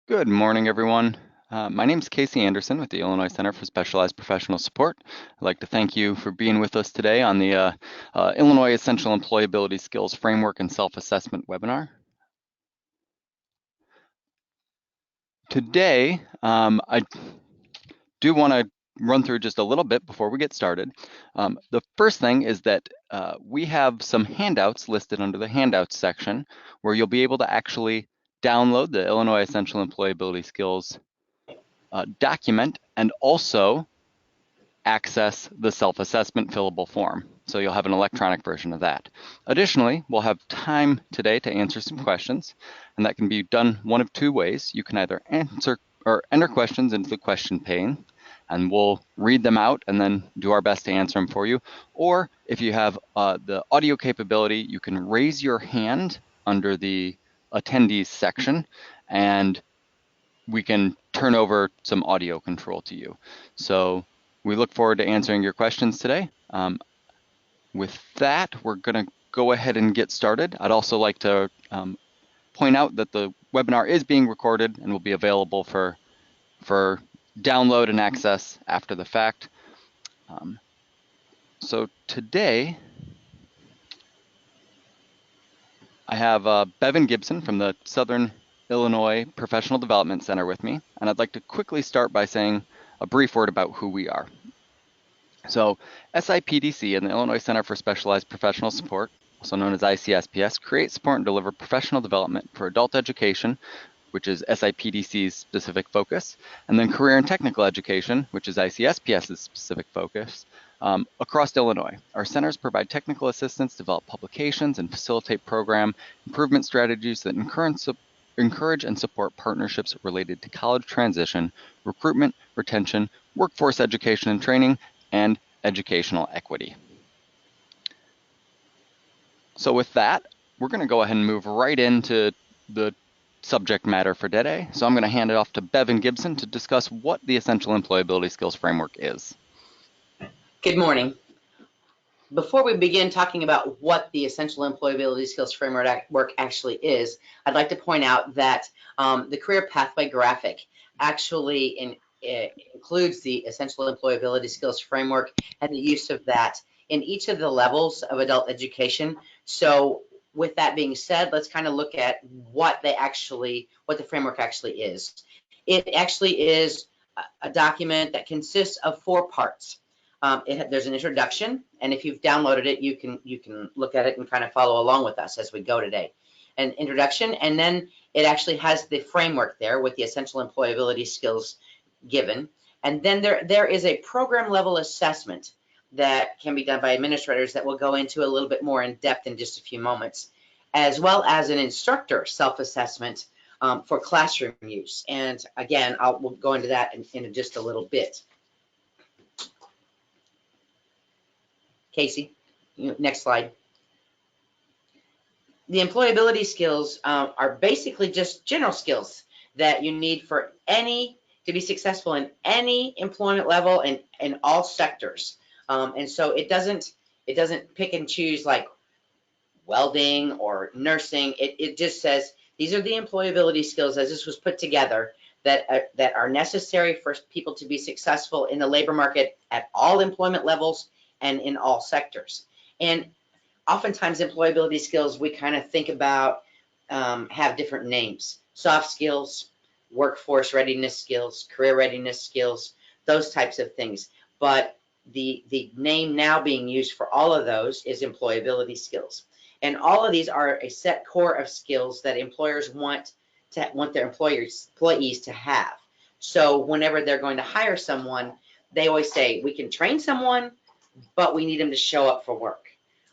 Good morning, everyone. My name is Casey Anderson with the Illinois Center for Specialized Professional Support. I'd like to thank you for being with us today on the Illinois Essential Employability Skills Framework and Self-Assessment webinar. Today, I do want to run through just a little bit before we get started. The first thing is that we have some handouts listed under the handouts section where you'll be able to actually download the Illinois Essential Employability Skills document and also access the self-assessment fillable form. So you'll have an electronic version of that. Additionally, we'll have time today to answer some questions, and that can be done one of two ways. You can either answer or enter questions into the question pane, and we'll read them out and then do our best to answer them for you. Or if you have the audio capability, you can raise your hand under the attendees section, and we can turn over some audio control to you. So we look forward to answering your questions today. With that, we're going to go ahead and get started. I'd also like to point out that the webinar is being recorded and will be available for download and access after the fact. So today, I have Bevan Gibson from the Southern Illinois Professional Development Center with me, and I'd like to quickly start by saying a brief word about who we are. So SIPDC and the Illinois Center for Specialized Professional Support, also known as ICSPS, create, support, and deliver professional development for adult education, which is SIPDC's specific focus, and then career and technical education, which is ICSPS's specific focus, across Illinois. Our centers provide technical assistance, develop publications, and facilitate program improvement strategies that encourage and support partnerships related to college transition, recruitment, retention, workforce education and training, and educational equity. So with that, we're going to go ahead and move right into the subject matter for today. So I'm going to hand it off to Bevan Gibson to discuss what the Essential Employability Skills Framework is. Good morning. Before we begin talking about what the Essential Employability Skills Framework actually is, I'd like to point out that the career pathway graphic actually includes the Essential Employability Skills Framework and the use of that in each of the levels of adult education. So with that being said, let's kind of look at what the framework actually is. It actually is a document that consists of 4 parts. There's an introduction, and if you've downloaded it, you can look at it and kind of follow along with us as we go today. An introduction, and then it actually has the framework there with the essential employability skills given. And then there is a program level assessment that can be done by administrators that we'll go into a little bit more in depth in just a few moments, as well as an instructor self-assessment for classroom use. And again, we'll go into that in just a little bit. Casey, next slide. The employability skills are basically just general skills that you need to be successful in any employment level and in all sectors. And so it doesn't pick and choose like welding or nursing. It just says these are the employability skills as this was put together that are necessary for people to be successful in the labor market at all employment levels and in all sectors. And oftentimes employability skills we kind of think about have different names: soft skills, workforce readiness skills, career readiness skills, those types of things. But the name now being used for all of those is employability skills. And all of these are a set core of skills that employers want their employees to have. So whenever they're going to hire someone, they always say, we can train someone, but we need them to show up for work.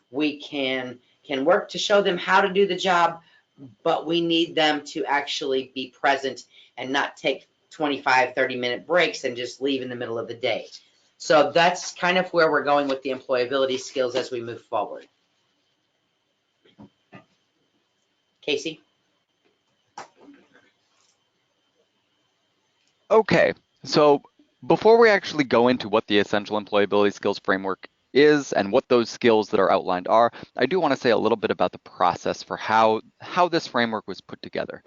We can work to show them how to do the job, but we need them to actually be present and not take 25, 30-minute breaks and just leave in the middle of the day. So that's kind of where we're going with the employability skills as we move forward. Casey? Okay, so before we actually go into what the Essential Employability Skills Framework is and what those skills that are outlined are, I do want to say a little bit about the process for how this framework was put together.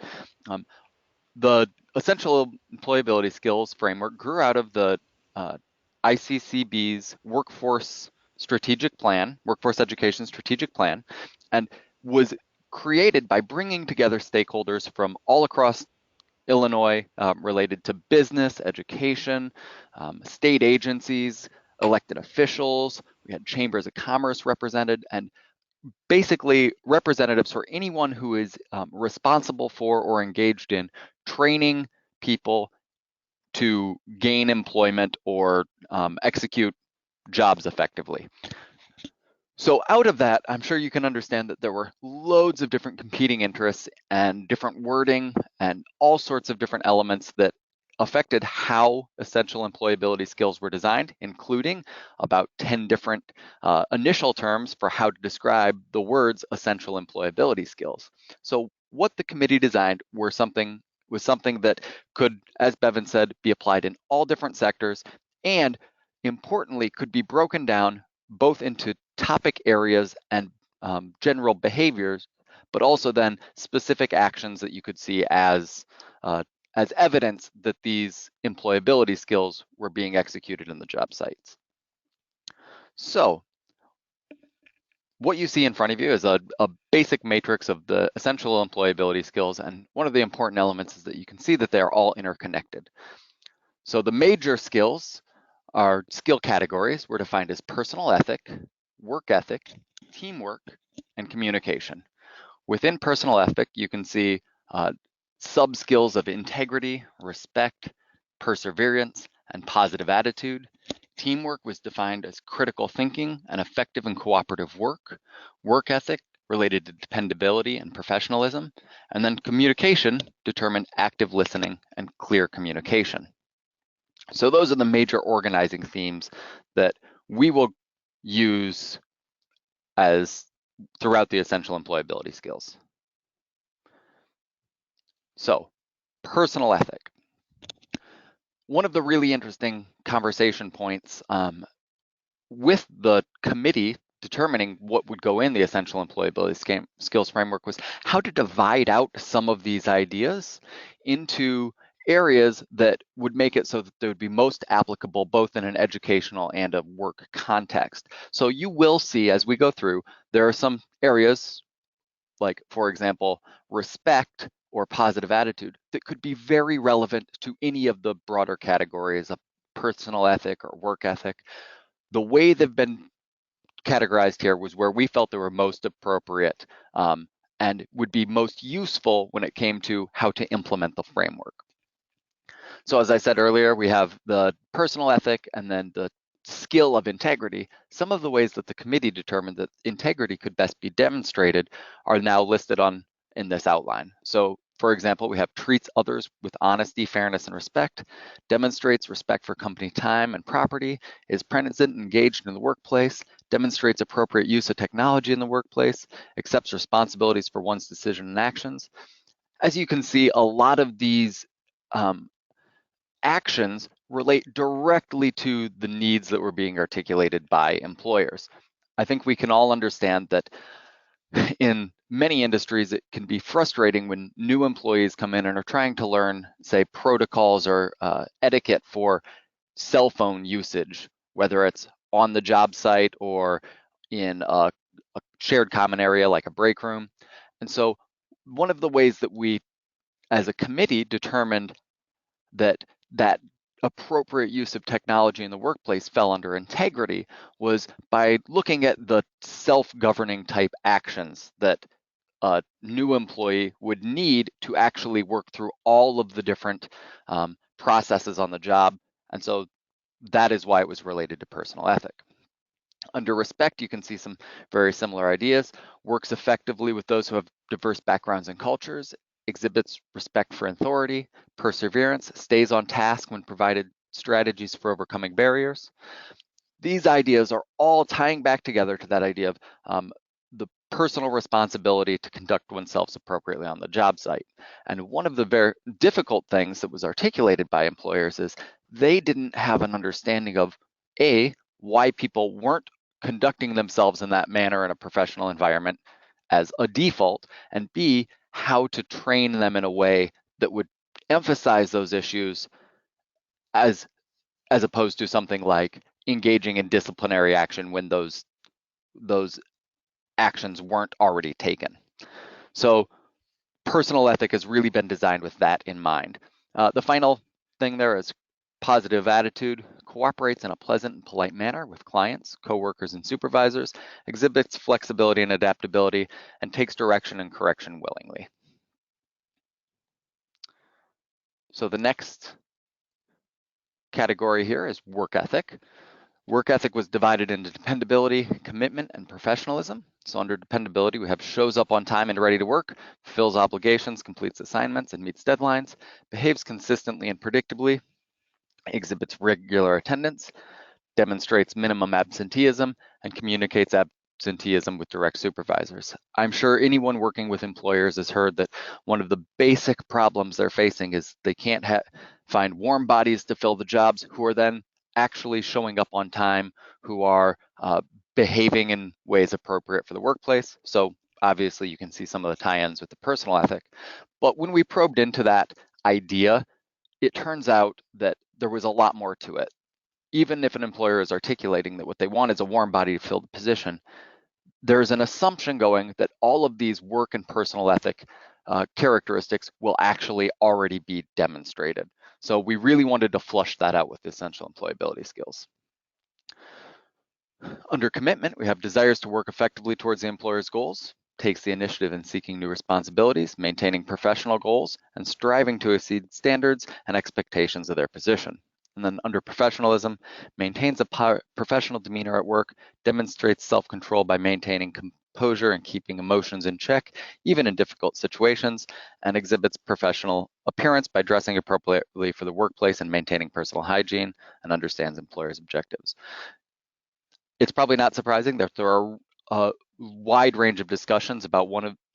The essential employability skills framework grew out of the uh, ICCB's workforce education strategic plan, and was created by bringing together stakeholders from all across Illinois related to business, education, state agencies, elected officials. We had chambers of commerce represented, and basically representatives for anyone who is responsible for or engaged in training people to gain employment or execute jobs effectively. So out of that, I'm sure you can understand that there were loads of different competing interests and different wording and all sorts of different elements that affected how essential employability skills were designed, including about 10 different initial terms for how to describe the words essential employability skills. So what the committee designed was something that could, as Bevan said, be applied in all different sectors, and importantly, could be broken down both into topic areas and general behaviors, but also then specific actions that you could see as evidence that these employability skills were being executed in the job sites. So what you see in front of you is a basic matrix of the essential employability skills, and one of the important elements is that you can see that they're all interconnected. So the major skills our skill categories were defined as personal ethic, work ethic, teamwork, and communication. Within personal ethic, you can see sub-skills of integrity, respect, perseverance, and positive attitude. Teamwork was defined as critical thinking and effective and cooperative work. Work ethic related to dependability and professionalism. And then communication determined active listening and clear communication. So those are the major organizing themes that we will use as throughout the essential employability skills. So personal ethic. One of the really interesting conversation points with the committee determining what would go in the essential employability skills framework was how to divide out some of these ideas into areas that would make it so that they would be most applicable both in an educational and a work context. So you will see as we go through, there are some areas like, for example, respect or positive attitude that could be very relevant to any of the broader categories of personal ethic or work ethic. The way they've been categorized here was where we felt they were most appropriate and would be most useful when it came to how to implement the framework. So as I said earlier, we have the personal ethic and then the skill of integrity. Some of the ways that the committee determined that integrity could best be demonstrated are now listed in this outline. So for example, we have treats others with honesty, fairness, and respect, demonstrates respect for company time and property, is present and engaged in the workplace, demonstrates appropriate use of technology in the workplace, accepts responsibilities for one's decision and actions. As you can see, a lot of these actions relate directly to the needs that were being articulated by employers. I think we can all understand that in many industries, it can be frustrating when new employees come in and are trying to learn, say, protocols or etiquette for cell phone usage, whether it's on the job site or in a shared common area like a break room. And so one of the ways that we, as a committee, determined that appropriate use of technology in the workplace fell under integrity was by looking at the self-governing type actions that a new employee would need to actually work through all of the different processes on the job. And so that is why it was related to personal ethic. Under respect, you can see some very similar ideas. Works effectively with those who have diverse backgrounds and cultures, exhibits respect for authority, perseverance, stays on task when provided strategies for overcoming barriers. These ideas are all tying back together to that idea of the personal responsibility to conduct oneself appropriately on the job site. And one of the very difficult things that was articulated by employers is they didn't have an understanding of A, why people weren't conducting themselves in that manner in a professional environment as a default, and B, how to train them in a way that would emphasize those issues as opposed to something like engaging in disciplinary action when those actions weren't already taken. So personal ethic has really been designed with that in mind. The final thing there is positive attitude, cooperates in a pleasant and polite manner with clients, coworkers, and supervisors, exhibits flexibility and adaptability, and takes direction and correction willingly. So the next category here is work ethic. Work ethic was divided into dependability, commitment, and professionalism. So under dependability, we have shows up on time and ready to work, fulfills obligations, completes assignments, and meets deadlines, behaves consistently and predictably, exhibits regular attendance, demonstrates minimum absenteeism, and communicates absenteeism with direct supervisors. I'm sure anyone working with employers has heard that one of the basic problems they're facing is they can't find warm bodies to fill the jobs who are then actually showing up on time, who are behaving in ways appropriate for the workplace. So obviously you can see some of the tie-ins with the personal ethic. But when we probed into that idea, it turns out that there was a lot more to it. Even if an employer is articulating that what they want is a warm body to fill the position, there's an assumption going that all of these work and personal ethic characteristics will actually already be demonstrated. So we really wanted to flush that out with the essential employability skills. Under commitment, we have desires to work effectively towards the employer's goals, takes the initiative in seeking new responsibilities, maintaining professional goals, and striving to exceed standards and expectations of their position. And then under professionalism, maintains a professional demeanor at work, demonstrates self-control by maintaining composure and keeping emotions in check, even in difficult situations, and exhibits professional appearance by dressing appropriately for the workplace and maintaining personal hygiene, and understands employers' objectives. It's probably not surprising that there are a wide range of discussions about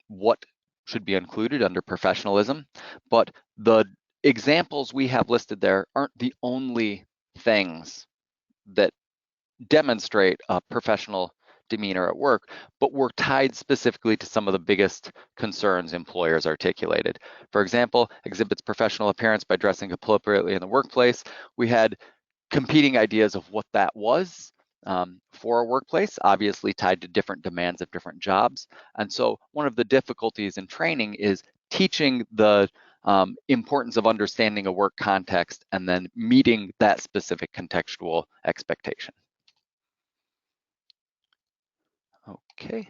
what should be included under professionalism, but the examples we have listed there aren't the only things that demonstrate a professional demeanor at work, but were tied specifically to some of the biggest concerns employers articulated. For example, exhibits professional appearance by dressing appropriately in the workplace. We had competing ideas of what that was for a workplace, obviously tied to different demands of different jobs. And so one of the difficulties in training is teaching the importance of understanding a work context and then meeting that specific contextual expectation. Okay.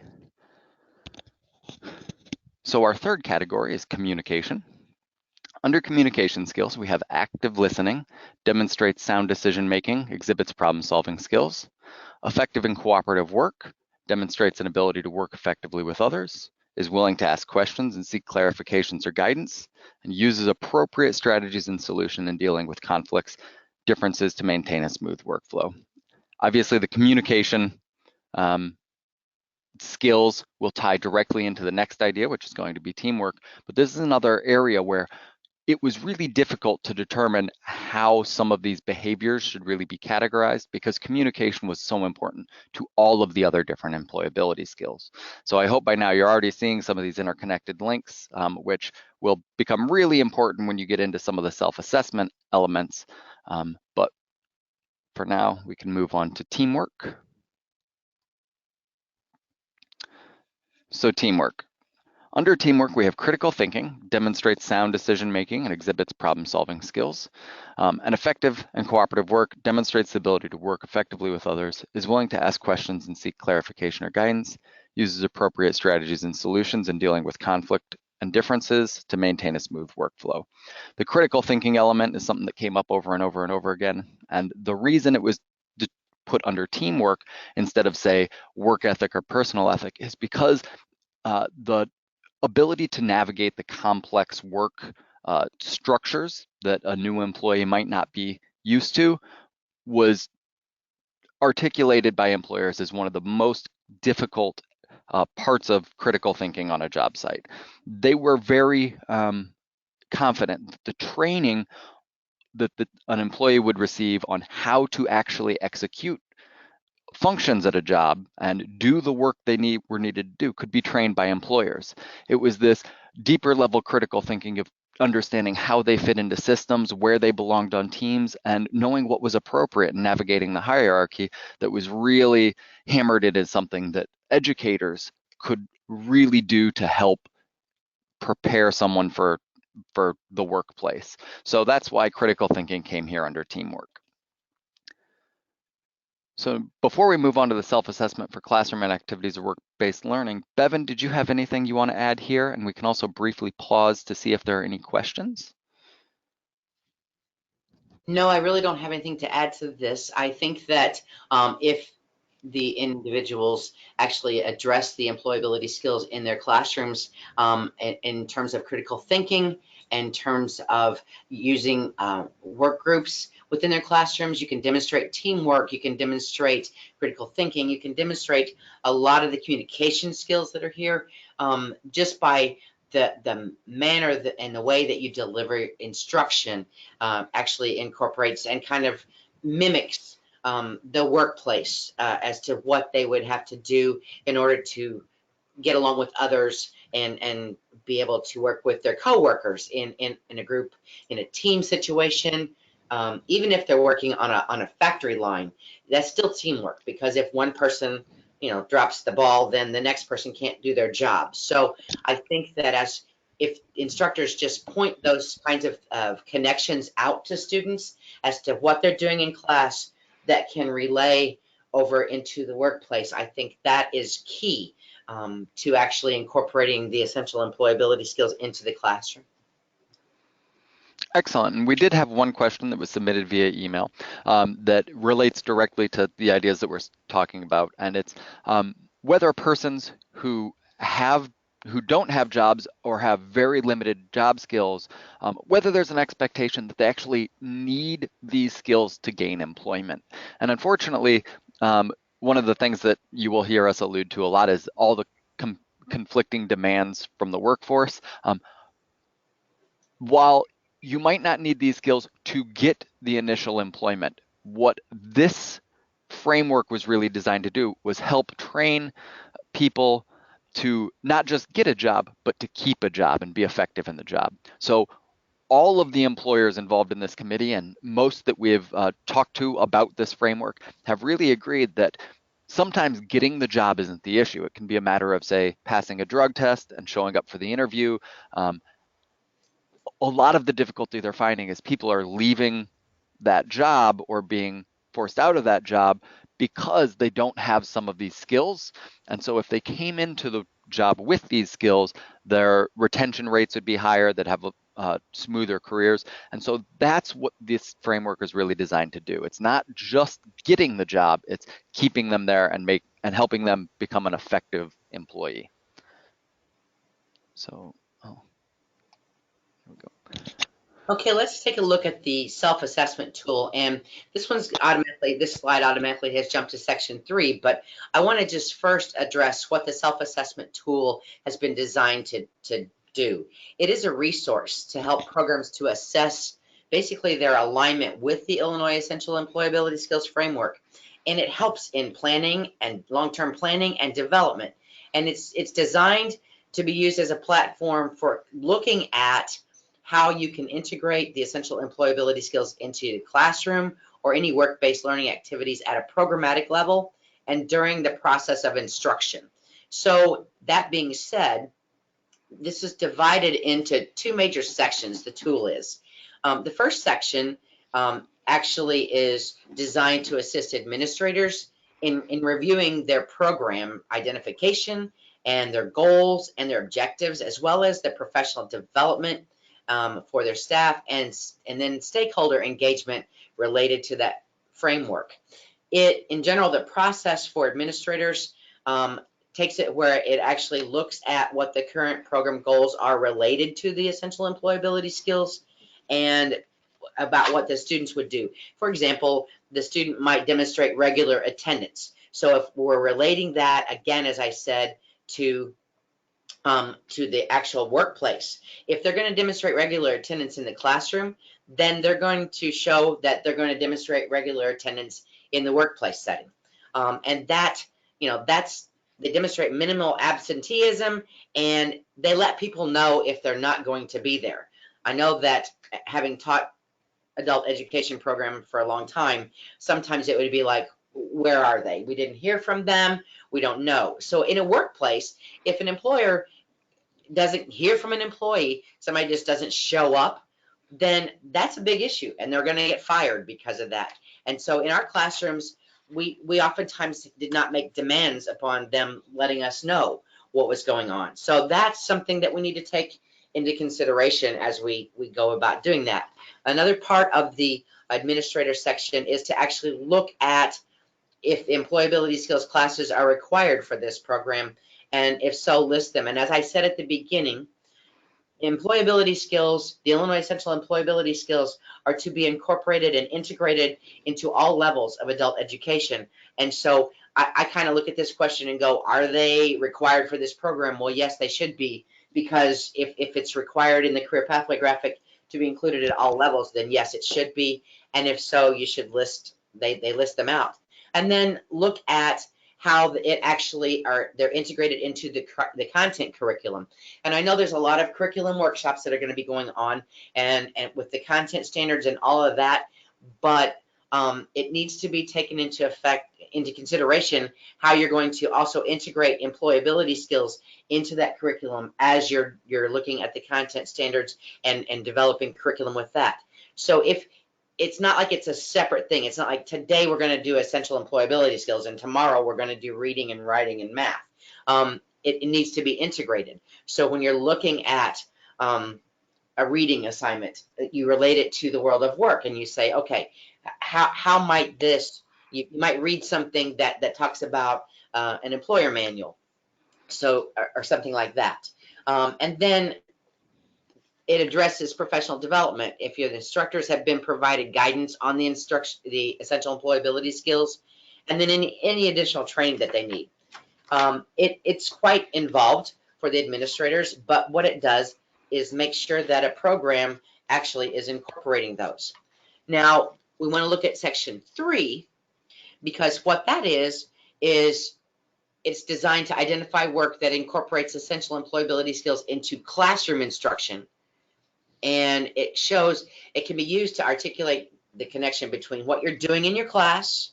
So our third category is communication. Under communication skills, we have active listening, demonstrates sound decision-making, exhibits problem-solving skills. Effective and cooperative work, demonstrates an ability to work effectively with others, is willing to ask questions and seek clarifications or guidance, and uses appropriate strategies and solution in dealing with conflicts, differences to maintain a smooth workflow. Obviously, the communication skills will tie directly into the next idea, which is going to be teamwork, but this is another area where it was really difficult to determine how some of these behaviors should really be categorized because communication was so important to all of the other different employability skills. So I hope by now you're already seeing some of these interconnected links, which will become really important when you get into some of the self-assessment elements. But for now, we can move on to teamwork. So teamwork. Under teamwork, we have critical thinking, demonstrates sound decision-making and exhibits problem-solving skills. And effective and cooperative work demonstrates the ability to work effectively with others, is willing to ask questions and seek clarification or guidance, uses appropriate strategies and solutions in dealing with conflict and differences to maintain a smooth workflow. The critical thinking element is something that came up over and over and over again. And the reason it was put under teamwork instead of, say, work ethic or personal ethic is because the ability to navigate the complex work structures that a new employee might not be used to was articulated by employers as one of the most difficult parts of critical thinking on a job site. They were very confident that the training that an employee would receive on how to actually execute functions at a job and do the work were needed to do could be trained by employers. It was this deeper level critical thinking of understanding how they fit into systems, where they belonged on teams, and knowing what was appropriate in navigating the hierarchy that was really hammered it as something that educators could really do to help prepare someone for the workplace. So that's why critical thinking came here under teamwork. So before we move on to the self-assessment for classroom and activities of work-based learning, Bevan, did you have anything you want to add here? And we can also briefly pause to see if there are any questions. No, I really don't have anything to add to this. I think that if the individuals actually address the employability skills in their classrooms in terms of critical thinking, in terms of using work groups within their classrooms, you can demonstrate teamwork, you can demonstrate critical thinking, you can demonstrate a lot of the communication skills that are here just by the manner and the way that you deliver instruction actually incorporates and kind of mimics the workplace as to what they would have to do in order to get along with others and be able to work with their coworkers in a group, in a team situation. Even if they're working on a factory line, that's still teamwork, because if one person drops the ball, then the next person can't do their job. So I think that if instructors just point those kinds of connections out to students as to what they're doing in class that can relay over into the workplace, I think that is key to actually incorporating the essential employability skills into the classroom. Excellent. And we did have one question that was submitted via email that relates directly to the ideas that we're talking about. And it's whether persons who don't have jobs or have very limited job skills, whether there's an expectation that they actually need these skills to gain employment. And unfortunately, one of the things that you will hear us allude to a lot is all the conflicting demands from the workforce. While you might not need these skills to get the initial employment, what this framework was really designed to do was help train people to not just get a job, but to keep a job and be effective in the job. So all of the employers involved in this committee and most that we've talked to about this framework have really agreed that sometimes getting the job isn't the issue. It can be a matter of, say, passing a drug test and showing up for the interview. A lot of the difficulty they're finding is people are leaving that job or being forced out of that job because they don't have some of these skills. And so if they came into the job with these skills, their retention rates would be higher, they'd have smoother careers. And so that's what this framework is really designed to do. It's not just getting the job, it's keeping them there and helping them become an effective employee. So, here we go. Okay, let's take a look at the self-assessment tool. And this slide automatically has jumped to section 3, but I want to just first address what the self-assessment tool has been designed to do. It is a resource to help programs to assess basically their alignment with the Illinois Essential Employability Skills Framework. And it helps in planning and long-term planning and development. And it's designed to be used as a platform for looking at how you can integrate the essential employability skills into the classroom or any work-based learning activities at a programmatic level and during the process of instruction. So that being said, this is divided into 2 major sections, the tool is. The first section actually is designed to assist administrators in reviewing their program identification and their goals and their objectives, as well as the professional development for their staff and then stakeholder engagement related to that framework. In general, the process for administrators takes it where it actually looks at what the current program goals are related to the essential employability skills and about what the students would do. For example, the student might demonstrate regular attendance. So if we're relating that, again, as I said, to the actual workplace. If they're going to demonstrate regular attendance in the classroom, then they're going to show that they're going to demonstrate regular attendance in the workplace setting. And they demonstrate minimal absenteeism, and they let people know if they're not going to be there. I know that having taught adult education program for a long time, sometimes it would be like, where are they? We didn't hear from them. We don't know. So in a workplace, if an employer doesn't hear from an employee, somebody just doesn't show up, then that's a big issue, and they're going to get fired because of that. And so in our classrooms, we oftentimes did not make demands upon them letting us know what was going on. So that's something that we need to take into consideration as we go about doing that. Another part of the administrator section is to actually look at if the employability skills classes are required for this program, and if so, list them. And as I said at the beginning, employability skills, the Illinois Essential Employability Skills, are to be incorporated and integrated into all levels of adult education. And so I kind of look at this question and go, are they required for this program? Well, yes, they should be, because if it's required in the career pathway graphic to be included at all levels, then yes, it should be. And if so, you should list, they list them out. And then look at how it actually they're integrated into the content curriculum. And I know there's a lot of curriculum workshops that are going to be going on, and with the content standards and all of that, but it needs to be taken into consideration how you're going to also integrate employability skills into that curriculum as you're looking at the content standards and developing curriculum with that. So if it's not like it's a separate thing. It's not like today we're going to do essential employability skills and tomorrow we're going to do reading and writing and math. It needs to be integrated. So when you're looking at a reading assignment, you relate it to the world of work and you say, okay, how might this, you might read something that talks about an employer manual, so or something like that. And then it addresses professional development. If your instructors have been provided guidance on the essential employability skills, and then any additional training that they need. It's quite involved for the administrators, but what it does is make sure that a program actually is incorporating those. Now, we want to look at section 3, because what that is it's designed to identify work that incorporates essential employability skills into classroom instruction. And it shows it can be used to articulate the connection between what you're doing in your class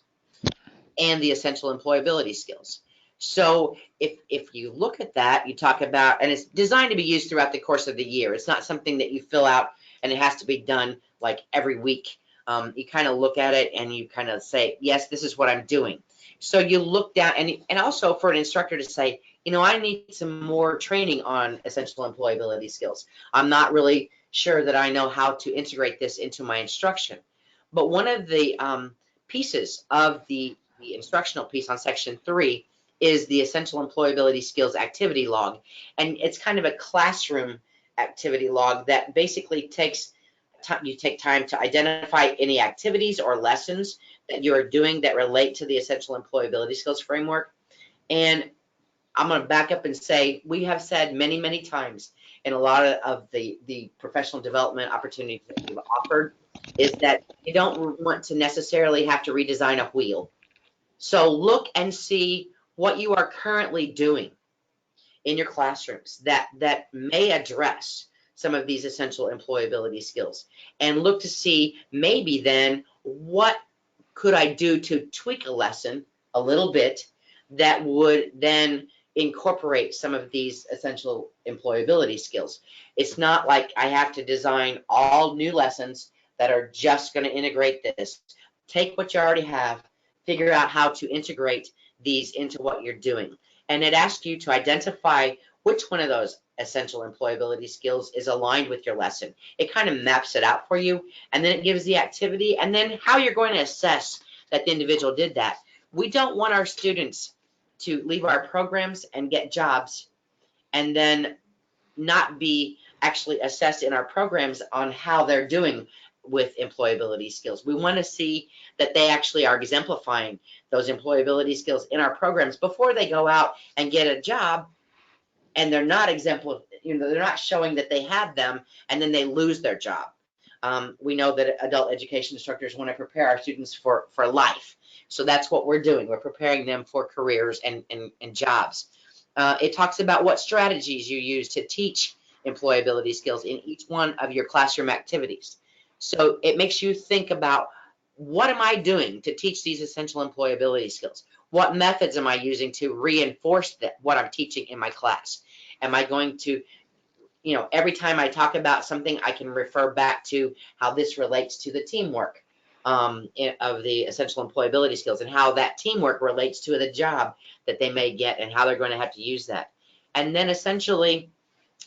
and the essential employability skills. So if you look at that, you talk about, and it's designed to be used throughout the course of the year. It's not something that you fill out and it has to be done like every week. You kind of look at it and you kind of say, yes, this is what I'm doing. So you look down, and also for an instructor to say, you know, I need some more training on essential employability skills. I'm not really sure that I know how to integrate this into my instruction. But one of the pieces of the instructional piece on section 3 is the essential employability skills activity log. And it's kind of a classroom activity log that basically you take time to identify any activities or lessons that you're doing that relate to the essential employability skills framework. And I'm going to back up and say, we have said many, many times in a lot of the professional development opportunities that we've offered, is that you don't want to necessarily have to redesign a wheel. So look and see what you are currently doing in your classrooms that may address some of these essential employability skills, and look to see maybe then what could I do to tweak a lesson a little bit that would then incorporate some of these essential employability skills. It's not like I have to design all new lessons that are just going to integrate this. Take what you already have, figure out how to integrate these into what you're doing. And it asks you to identify which one of those essential employability skills is aligned with your lesson. It kind of maps it out for you, and then it gives the activity, and then how you're going to assess that the individual did that. We don't want our students to leave our programs and get jobs and then not be actually assessed in our programs on how they're doing with employability skills. We want to see that they actually are exemplifying those employability skills in our programs before they go out and get a job, and they're not they're not showing that they have them, and then they lose their job. We know that adult education instructors want to prepare our students for life. So that's what we're doing. We're preparing them for careers and jobs. It talks about what strategies you use to teach employability skills in each one of your classroom activities. So it makes you think about, what am I doing to teach these essential employability skills? What methods am I using to reinforce what I'm teaching in my class? Am I going to, every time I talk about something, I can refer back to how this relates to the teamwork of the essential employability skills, and how that teamwork relates to the job that they may get and how they're going to have to use that. And then essentially,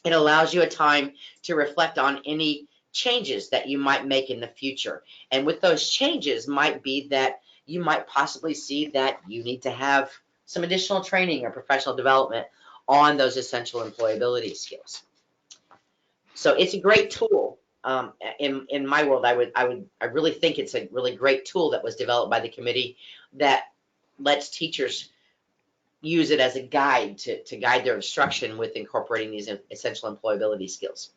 it allows you a time to reflect on any changes that you might make in the future. And with those changes might be that you might possibly see that you need to have some additional training or professional development on those essential employability skills. So it's a great tool. In my world, I really think it's a really great tool that was developed by the committee that lets teachers use it as a guide to guide their instruction with incorporating these essential employability skills.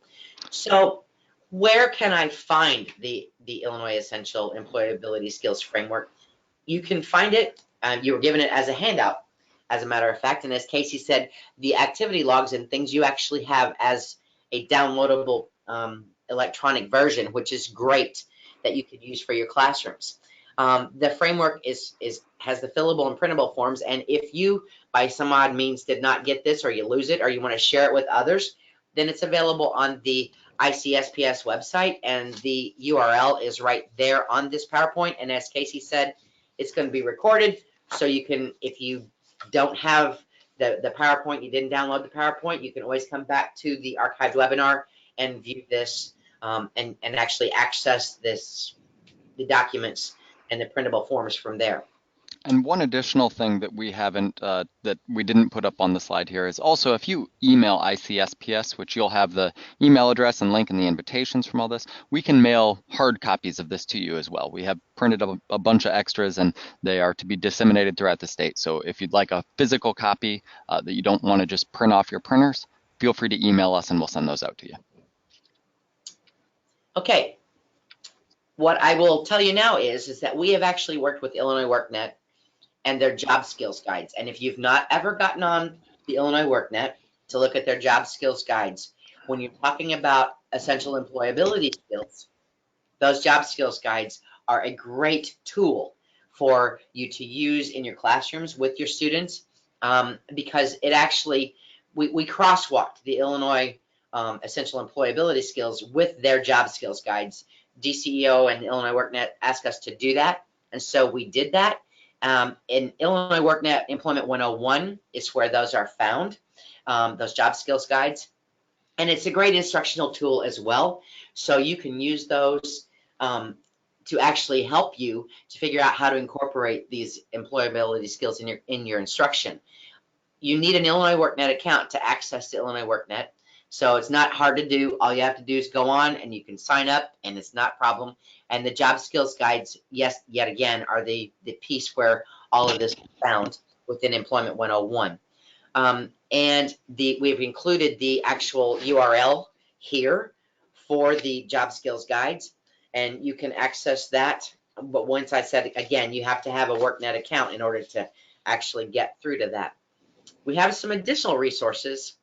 So where can I find the Illinois Essential Employability Skills Framework? You can find it, you were given it as a handout, as a matter of fact, and as Casey said, the activity logs and things you actually have as a downloadable electronic version, which is great, that you could use for your classrooms. The framework has the fillable and printable forms, and if you, by some odd means, did not get this, or you lose it, or you want to share it with others, then it's available on the ICSPS website, and the URL is right there on this PowerPoint. And as Casey said, it's going to be recorded, so you can, if you don't have the PowerPoint, you didn't download the PowerPoint, you can always come back to the archived webinar and view this, and actually access the documents and the printable forms from there. And one additional thing that we haven't, that we didn't put up on the slide here is also, if you email ICSPS, which you'll have the email address and link in the invitations from all this, we can mail hard copies of this to you as well. We have printed a bunch of extras, and they are to be disseminated throughout the state. So if you'd like a physical copy that you don't want to just print off your printers, feel free to email us and we'll send those out to you. Okay. What I will tell you now is that we have actually worked with Illinois Worknet and their job skills guides. And if you've not ever gotten on the Illinois Worknet to look at their job skills guides, when you're talking about essential employability skills, those job skills guides are a great tool for you to use in your classrooms with your students, because it actually, we crosswalked the Illinois essential employability skills with their job skills guides. DCEO and Illinois Worknet asked us to do that, and so we did that. In Illinois Worknet Employment 101 is where those are found, those job skills guides. And it's a great instructional tool as well. So you can use those to actually help you to figure out how to incorporate these employability skills in your instruction. You need an Illinois Worknet account to access the Illinois Worknet. So it's not hard to do. All you have to do is go on and you can sign up, and it's not a problem. And the job skills guides, yes, yet again, are the piece where all of this is found within Employment 101. And we've included the actual URL here for the job skills guides, and you can access that. But once I said, again, you have to have a Worknet account in order to actually get through to that. We have some additional resources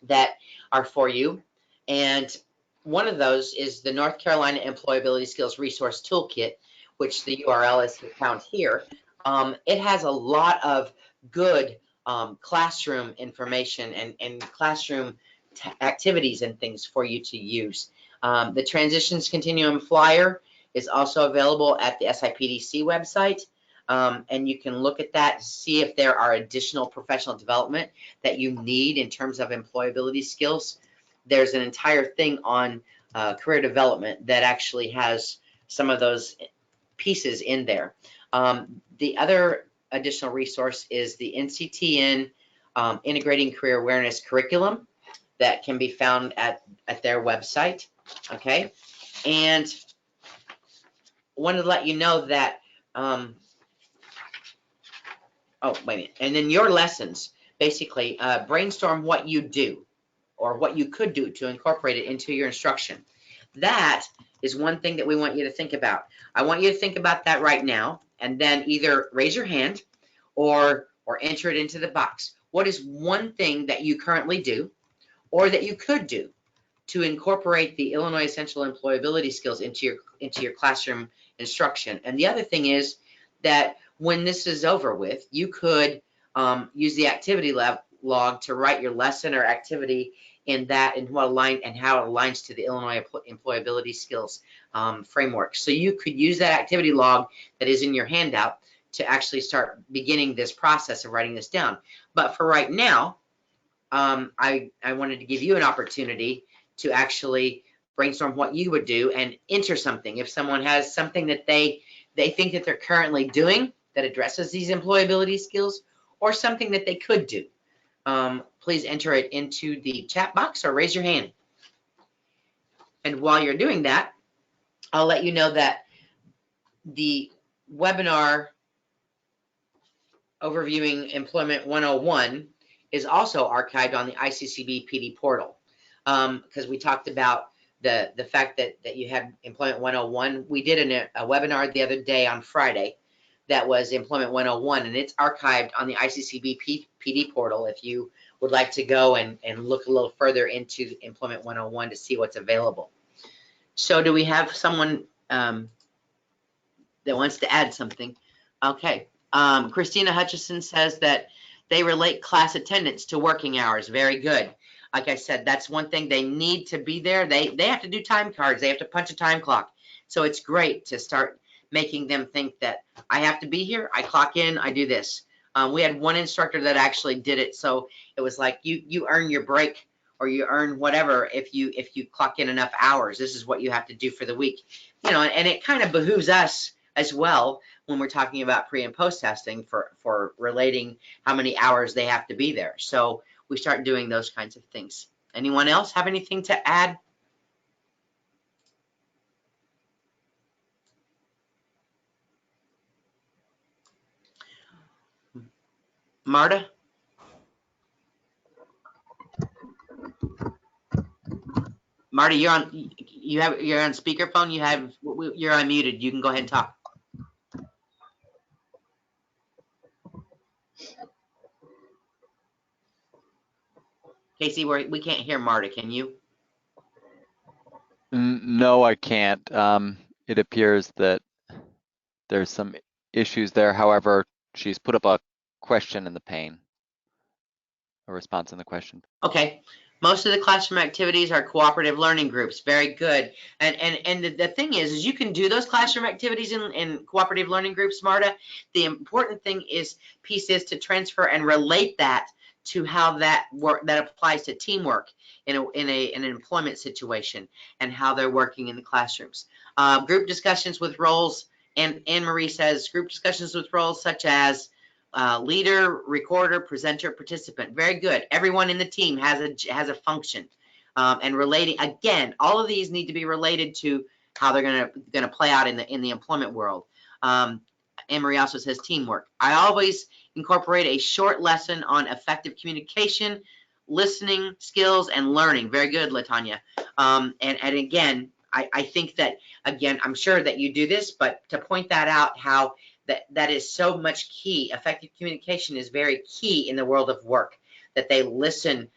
that are for you, and one of those is the North Carolina Employability Skills Resource Toolkit, which the URL is found here. It has a lot of good classroom information and classroom activities and things for you to use. The Transitions Continuum Flyer is also available at the SIPDC website. And you can look at that, see if there are additional professional development that you need in terms of employability skills. There's an entire thing on career development that actually has some of those pieces in there. The other additional resource is the NCTN Integrating Career Awareness Curriculum that can be found at their website. Okay, and wanted to let you know that oh, wait a minute. And then your lessons, basically, brainstorm what you do or what you could do to incorporate it into your instruction. That is one thing that we want you to think about. I want you to think about that right now, and then either raise your hand or enter it into the box. What is one thing that you currently do, or that you could do to incorporate the Illinois Essential Employability Skills into your classroom instruction. And the other thing is that when this is over with, you could use the activity log to write your lesson or activity in that and how it aligns to the Illinois Employability Skills framework. So you could use that activity log that is in your handout to actually start beginning this process of writing this down. But for right now, I wanted to give you an opportunity to actually brainstorm what you would do and enter something. If someone has something that they think that they're currently doing that addresses these employability skills, or something that they could do, please enter it into the chat box or raise your hand. And while you're doing that, I'll let you know that the webinar overviewing Employment 101 is also archived on the ICCB PD portal. Because we talked about the fact that you had Employment 101. We did a webinar the other day on Friday that was Employment 101, and it's archived on the ICCB PD portal if you would like to go and look a little further into Employment 101 to see what's available. So do we have someone that wants to add something? Okay. Christina Hutchison says that they relate class attendance to working hours. Very good. Like I said, that's one thing. They need to be there. They have to do time cards. They have to punch a time clock. So it's great to start making them think that I have to be here. I clock in. I do this. We had one instructor that actually did it. So it was like you earn your break, or you earn whatever if you clock in enough hours. This is what you have to do for the week. You know, and it kind of behooves us as well when we're talking about pre and post testing for relating how many hours they have to be there. So we start doing those kinds of things. Anyone else have anything to add? Marta? Marta, you're on speakerphone. You're unmuted. You can go ahead and talk. Casey, we can't hear Marta. Can you? No, I can't. It appears that there's some issues there. However, she's put up a question in the pane, a response in the question. Okay. Most of the classroom activities are cooperative learning groups. Very good. And the thing is you can do those classroom activities in cooperative learning groups, Marta. The important piece is to transfer and relate that to how that applies to teamwork in an employment situation and how they're working in the classrooms. Group discussions with roles, and Anne Marie says group discussions with roles such as leader, recorder, presenter, participant. Very good. Everyone in the team has a function, and relating. Again, all of these need to be related to how they're gonna play out in the employment world. Anne-Marie also says teamwork. I always incorporate a short lesson on effective communication, listening skills, and learning. Very good, Latanya. And again, I think that, again, I'm sure that you do this, but to point that out, how that is so much key. Effective communication is very key in the world of work, that they listen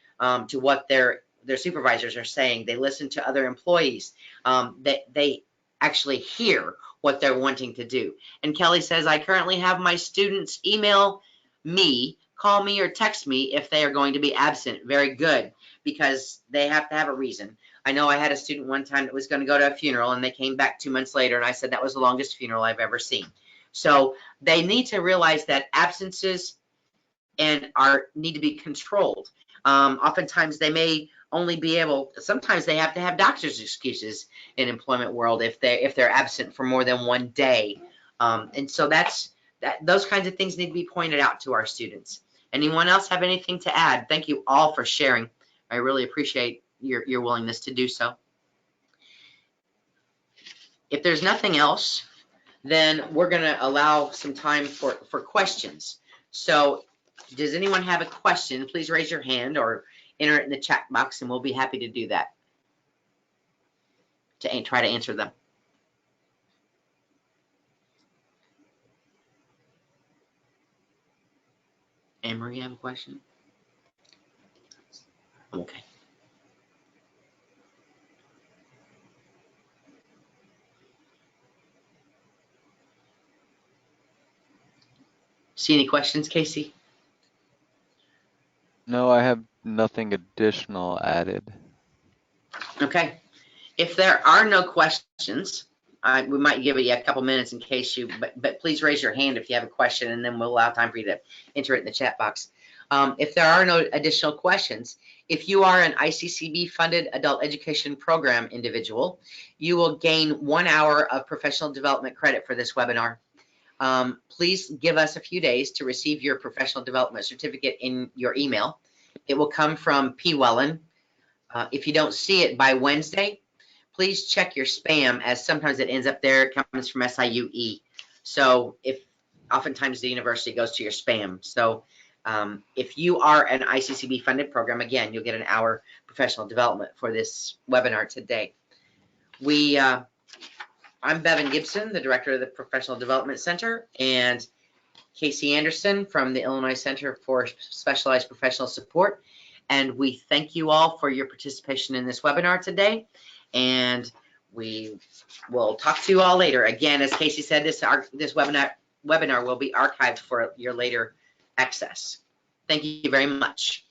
to what their supervisors are saying. They listen to other employees. That they actually hear what they're wanting to do. And Kelly says, I currently have my students email me, call me, or text me if they are going to be absent. Very good, because they have to have a reason. I know I had a student one time that was going to go to a funeral, and they came back 2 months later, and I said that was the longest funeral I've ever seen. So they need to realize that absences need to be controlled. Oftentimes they may only be able, sometimes they have to have doctor's excuses in employment world if they're absent for more than 1 day. And so those kinds of things need to be pointed out to our students. Anyone else have anything to add? Thank you all for sharing. I really appreciate your willingness to do so. If there's nothing else, then we're going to allow some time for questions. So does anyone have a question? Please raise your hand or enter it in the chat box, and we'll be happy to do that, to try to answer them. Anne-Marie, you have a question? Okay. See any questions, Casey? No, I have nothing additional added. Okay. If there are no questions, we might give you a couple minutes in case you, but please raise your hand if you have a question, and then we'll allow time for you to enter it in the chat box. If there are no additional questions, if you are an ICCB funded adult education program individual, you will gain 1 hour of professional development credit for this webinar. Please give us a few days to receive your professional development certificate in your email. It will come from P. Wellen. If you don't see it by Wednesday, please check your spam, as sometimes it ends up there. It comes from SIUE. So if oftentimes the university goes to your spam. So if you are an ICCB funded program, again, you'll get an hour professional development for this webinar today. I'm Bevan Gibson, the director of the Professional Development Center, and Casey Anderson from the Illinois Center for Specialized Professional Support. And we thank you all for your participation in this webinar today. And we will talk to you all later. Again, as Casey said, this webinar will be archived for your later access. Thank you very much.